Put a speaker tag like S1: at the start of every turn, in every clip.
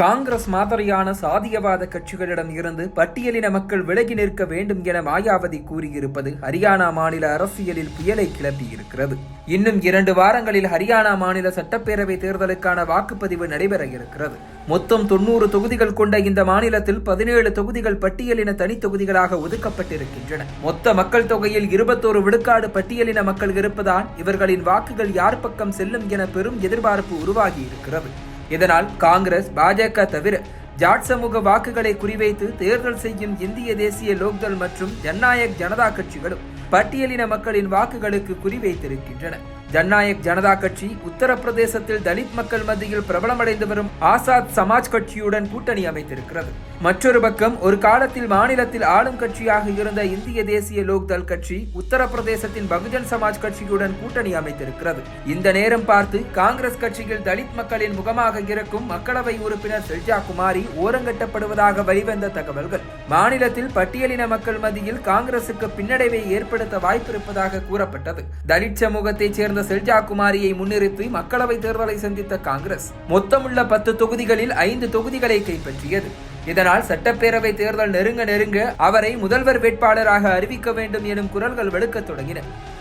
S1: காங்கிரஸ் மாதிரியான சாதியவாத கட்சிகளிடம் இருந்து பட்டியலின மக்கள் விலகி நிற்க வேண்டும் என மாயாவதி கூறியிருப்பது ஹரியானா மாநில அரசியலில் புயலை கிளப்பியிருக்கிறது. இன்னும் 2 வாரங்களில் ஹரியானா மாநில சட்டப்பேரவை தேர்தலுக்கான வாக்குப்பதிவு நடைபெற இருக்கிறது. மொத்தம் 90 தொகுதிகள் கொண்ட இந்த மாநிலத்தில் 17 தொகுதிகள் பட்டியலின தனி தொகுதிகளாக ஒதுக்கப்பட்டிருக்கின்றன. மொத்த மக்கள் தொகையில் 21 விழுக்காடு பட்டியலின மக்கள் இருப்பதால் இவர்களின் வாக்குகள் யார் பக்கம் செல்லும் என பெரும் எதிர்பார்ப்பு உருவாகி இருக்கிறது. இதனால் காங்கிரஸ், பாஜக தவிர ஜாட் சமூக வாக்குகளை குறிவைத்து தேர்தல் செய்யும் இந்திய தேசிய லோக்தள் மற்றும் ஜனநாயக் ஜனதா கட்சிகளும் பட்டியலின மக்களின் வாக்குகளுக்கு குறிவைத்திருக்கின்றன. ஜனநாயக் ஜனதா கட்சி உத்தரப்பிரதேசத்தில் தலித் மக்கள் மத்தியில் பிரபலமடைந்து வரும் ஆசாத் சமாஜ் கட்சியுடன் கூட்டணி அமைத்திருக்கிறது. மற்றொரு பக்கம் ஒரு காலத்தில் மாநிலத்தில் ஆளும் கட்சியாக இருந்த இந்திய தேசிய லோக்தள் கட்சி உத்தரப்பிரதேசத்தின் பகுஜன் சமாஜ் கட்சியுடன் கூட்டணி அமைத்திருக்கிறது. இந்த நேரம் பார்த்து காங்கிரஸ் கட்சியில் தலித் மக்களின் முகமாக இருக்கும் மக்களவை உறுப்பினர் செல்ஜா குமாரி ஓரங்கட்டப்படுவதாக வெளிவந்த தகவல்கள் மாநிலத்தில் பட்டியலின மக்கள் மத்தியில் காங்கிரசுக்கு பின்னடைவை ஏற்படுத்த வாய்ப்பிருப்பதாக கூறப்பட்டது. தலித் சமூகத்தைச் சேர்ந்த செல்ஜா குமாரியை முன்னிறுத்தி மக்களவை தேர்தலை சந்தித்த காங்கிரஸ் மொத்தமுள்ள 10 தொகுதிகளில் 5 தொகுதிகளை கைப்பற்றியது. இதனால் சட்டப்பேரவை தேர்தல் நெருங்க அவரை முதல்வர் வேட்பாளராக அறிவிக்க வேண்டும் எனும் குரல்கள் வெளுக்கத் தொடங்கின.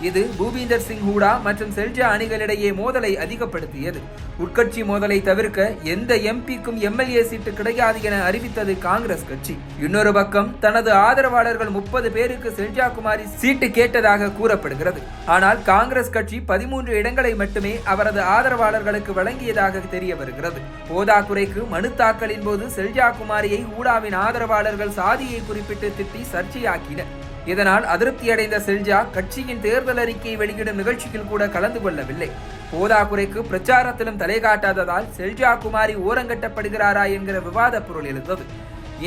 S1: இது பூபீந்தர் சிங் ஹூடா மற்றும் செல்ஜா அணிகளிடையே மோதலை அதிகப்படுத்தியது. உட்கட்சி மோதலை தவிர்க்க எந்த எம்பிக்கும் எம்எல்ஏ சீட்டு கிடையாது என அறிவித்தது காங்கிரஸ் கட்சி. இன்னொரு பக்கம் தனது ஆதரவாளர்கள் 30 பேருக்கு செல்ஜா குமாரி சீட்டு கேட்டதாக கூறப்படுகிறது. ஆனால் காங்கிரஸ் கட்சி 13 இடங்களை மட்டுமே அவரது ஆதரவாளர்களுக்கு வழங்கியதாக தெரிய வருகிறது. போதாக்குறைக்கு மனு தாக்கலின் போது செல்ஜா குமாரி ஊடாவின் ஆதரவாளர்கள் சாதியை குறிப்பிட்டு திட்டி சர்ச்சையாக்கினர். இதனால் அதிருப்தியடைந்த செல்ஜா கட்சியின் தேர்தல் அறிக்கையை வெளியிடும் நிகழ்ச்சியில் கூட கலந்து கொள்ளவில்லை. போதாக்குறைக்கு பிரச்சாரத்திலும் தலை காட்டாததால் செல்ஜா குமாரி ஓரங்கட்டப்படுகிறாரா என்கிற விவாத பொருள் எழுந்தது.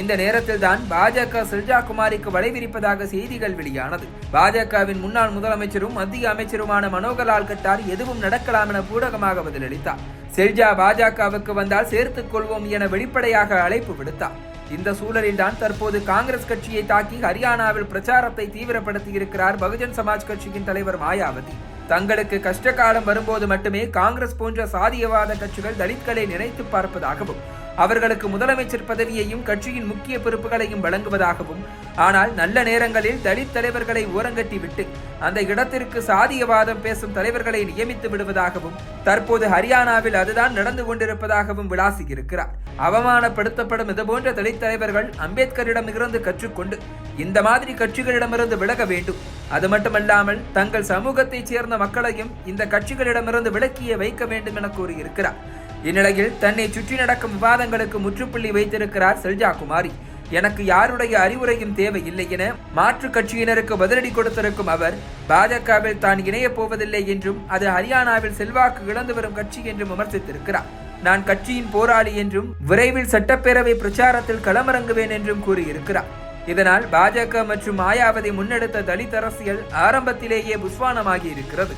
S1: இந்த நேரத்தில் தான் பாஜக செல்ஜா குமாரிக்கு வலைவிரிப்பதாக செய்திகள் வெளியானது. பாஜகவின் முன்னாள் முதலமைச்சரும் மத்திய அமைச்சருமான மனோகர்லால் கட்டார் எதுவும் நடக்கலாம் என பூடகமாக பதிலளித்தார். செல்ஜா பாஜகவுக்கு வந்தால் சேர்த்துக் கொள்வோம் என வெளிப்படையாக அழைப்பு விடுத்தார். இந்த சூழலில் தான் தற்போது காங்கிரஸ் கட்சியை தாக்கி ஹரியானாவில் பிரச்சாரத்தை தீவிரப்படுத்தியிருக்கிறார் பகுஜன் சமாஜ் கட்சியின் தலைவர் மாயாவதி. தங்களுக்கு கஷ்ட காலம் வரும்போது மட்டுமே காங்கிரஸ் போன்ற சாதியவாத கட்சிகள் தலித்களை நினைத்து பார்ப்பதாகவும் அவர்களுக்கு முதலமைச்சர் பதவியையும் கட்சியின் முக்கிய பொறுப்புகளையும் வழங்குவதாகவும், ஆனால் நல்ல நேரங்களில் தலித் தலைவர்களை ஓரங்கட்டி விட்டு அந்த இடத்திற்கு சாதியவாதம் பேசும் தலைவர்களை நியமித்து விடுவதாகவும் தற்போது ஹரியானாவில் அதுதான் நடந்து கொண்டிருப்பதாகவும் விளாசியிருக்கிறார். அவமானப்படுத்தப்படும் இதுபோன்ற தலித் தலைவர்கள் அம்பேத்கரிடம் இருந்து கற்றுக்கொண்டு இந்த மாதிரி கட்சிகளிடமிருந்து விலக வேண்டும். அது மட்டுமல்லாமல் தங்கள் சமூகத்தைச் சேர்ந்த மக்களையும் இந்த கட்சிகளிடமிருந்து விலக்கிய வைக்க வேண்டும் என கூறியிருக்கிறார். இந்நிலையில் தன்னை சுற்றி நடக்கும் விவாதங்களுக்கு முற்றுப்புள்ளி வைத்திருக்கிறார் செல்ஜா குமாரி. எனக்கு யாருடைய அறிவுரையும் தேவையில்லை என மாற்று கட்சியினருக்கு பதிலடி கொடுத்திருக்கும் அவர் பாஜகவில் தான் இணையப் போவதில்லை என்றும் அது ஹரியானாவில் செல்வாக்கு இழந்து வரும் கட்சி என்றும் விமர்சித்திருக்கிறார். நான் கட்சியின் போராளி என்றும் விரைவில் சட்டப்பேரவை பிரச்சாரத்தில் களமிறங்குவேன் என்றும் கூறியிருக்கிறார். இதனால் பாஜக மற்றும் மாயாவதி முன்னெடுத்த தலித் அரசியல் ஆரம்பத்திலேயே புஸ்வானமாகி இருக்கிறது.